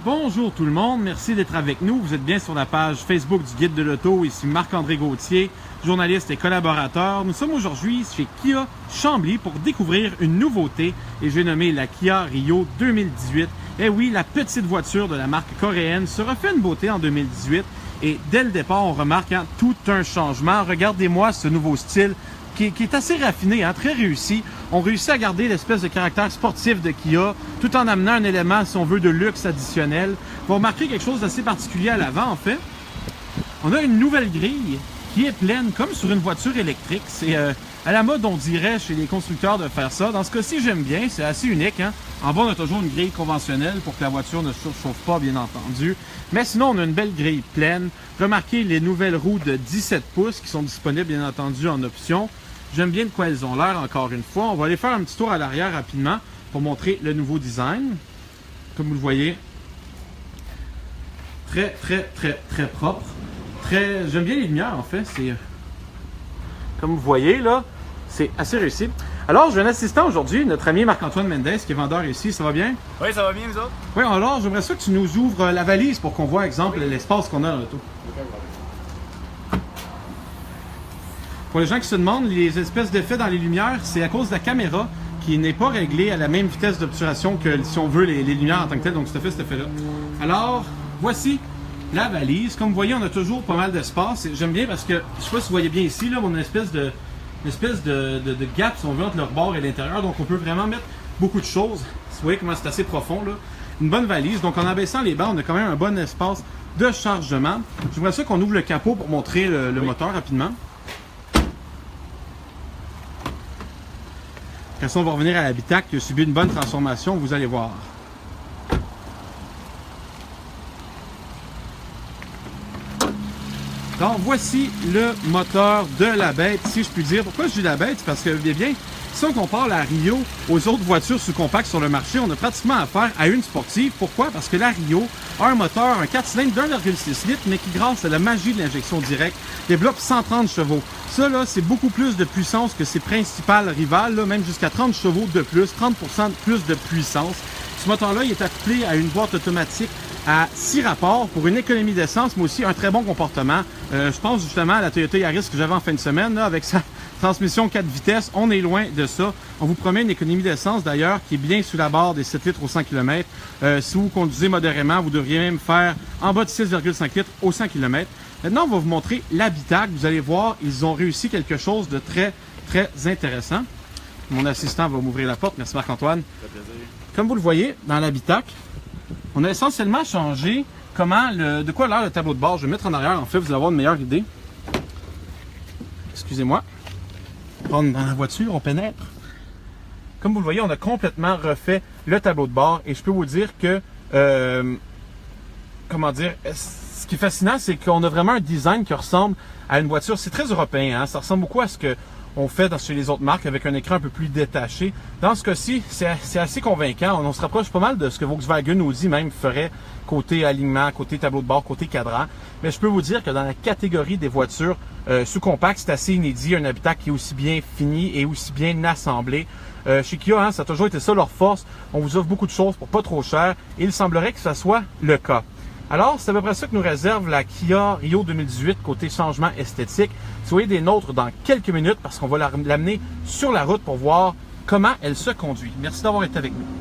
Bonjour tout le monde, merci d'être avec nous. Vous êtes bien sur la page Facebook du Guide de l'Auto. Ici Marc-André Gauthier, journaliste et collaborateur. Nous sommes aujourd'hui chez Kia Chambly pour découvrir une nouveauté et j'ai nommé la Kia Rio 2018. Eh oui, la petite voiture de la marque coréenne se refait une beauté en 2018 et dès le départ, on remarque tout un changement. Regardez-moi ce nouveau style qui est assez raffiné, très réussi. On réussit à garder l'espèce de caractère sportif de Kia, tout en amenant un élément, si on veut, de luxe additionnel. Vous remarquer quelque chose d'assez particulier à l'avant, en fait. On a une nouvelle grille qui est pleine, comme sur une voiture électrique. C'est à la mode, on dirait, chez les constructeurs de faire ça. Dans ce cas-ci, j'aime bien, c'est assez unique. En bas, on a toujours une grille conventionnelle pour que la voiture ne surchauffe pas, bien entendu. Mais sinon, on a une belle grille pleine. Remarquez les nouvelles roues de 17 pouces qui sont disponibles, bien entendu, en option. J'aime bien de quoi elles ont l'air, encore une fois. On va aller faire un petit tour à l'arrière rapidement pour montrer le nouveau design. Comme vous le voyez, très propre. J'aime bien les lumières, en fait. C'est comme vous voyez, là, c'est assez réussi. Alors, j'ai un assistant aujourd'hui, notre ami Marc-Antoine Mendes, qui est vendeur ici. Ça va bien? Oui, ça va bien, vous autres? Oui, alors, j'aimerais ça que tu nous ouvres la valise pour qu'on voit, exemple, l'espace qu'on a dans l'auto. Pour les gens qui se demandent, les espèces d'effets dans les lumières, c'est à cause de la caméra qui n'est pas réglée à la même vitesse d'obturation que, si on veut, les lumières en tant que telles. Donc, ça fait cet effet-là. Alors, voici la valise. Comme vous voyez, on a toujours pas mal d'espace. J'aime bien parce que, je sais pas si vous voyez bien ici, là, on a une espèce de gap, si on veut, entre le rebord et l'intérieur. Donc, on peut vraiment mettre beaucoup de choses. Vous voyez comment c'est assez profond, là. Une bonne valise. Donc, en abaissant les bancs, on a quand même un bon espace de chargement. J'aimerais ça qu'on ouvre le capot pour montrer le moteur rapidement. Après ça, on va revenir à l'habitacle qui a subi une bonne transformation, vous allez voir. Donc, voici le moteur de la bête, si je puis dire. Pourquoi je dis la bête? Parce que, bien, si on compare la Rio aux autres voitures sous-compactes sur le marché, on a pratiquement affaire à une sportive. Pourquoi? Parce que la Rio a un moteur, un 4 cylindres d'1,6 litres, mais qui, grâce à la magie de l'injection directe, développe 130 chevaux. Ça, là, c'est beaucoup plus de puissance que ses principales rivales, là, même jusqu'à 30 chevaux de plus, 30% de plus de puissance. Ce moteur-là, il est accouplé à une boîte automatique à 6 rapports pour une économie d'essence, mais aussi un très bon comportement. Je pense justement à la Toyota Yaris que j'avais en fin de semaine, là, avec sa transmission 4 vitesses. On est loin de ça. On vous promet une économie d'essence, d'ailleurs, qui est bien sous la barre des 7 litres au 100 km. Si vous conduisez modérément, vous devriez même faire en bas de 6,5 litres au 100 km. Maintenant, on va vous montrer l'habitacle. Vous allez voir, ils ont réussi quelque chose de très intéressant. Mon assistant va m'ouvrir la porte. Merci Marc-Antoine. Ça fait plaisir. Comme vous le voyez, dans l'habitacle, on a essentiellement changé de quoi a l'air le tableau de bord. Je vais mettre en arrière, en fait, vous allez avoir une meilleure idée. Excusez-moi. On rentre dans la voiture, on pénètre. Comme vous le voyez, on a complètement refait le tableau de bord et je peux vous dire que, ce qui est fascinant, c'est qu'on a vraiment un design qui ressemble à une voiture. C'est très européen, ça ressemble beaucoup à ce qu'on fait chez les autres marques avec un écran un peu plus détaché. Dans ce cas-ci, c'est assez convaincant. On se rapproche pas mal de ce que Volkswagen Audi même ferait côté alignement, côté tableau de bord, côté cadran. Mais je peux vous dire que dans la catégorie des voitures sous-compactes, c'est assez inédit. Un habitacle qui est aussi bien fini et aussi bien assemblé. Chez Kia, ça a toujours été ça leur force. On vous offre beaucoup de choses pour pas trop cher et il semblerait que ça soit le cas. Alors, c'est à peu près ça que nous réserve la Kia Rio 2018 côté changement esthétique. Soyez des nôtres dans quelques minutes parce qu'on va l'amener sur la route pour voir comment elle se conduit. Merci d'avoir été avec nous.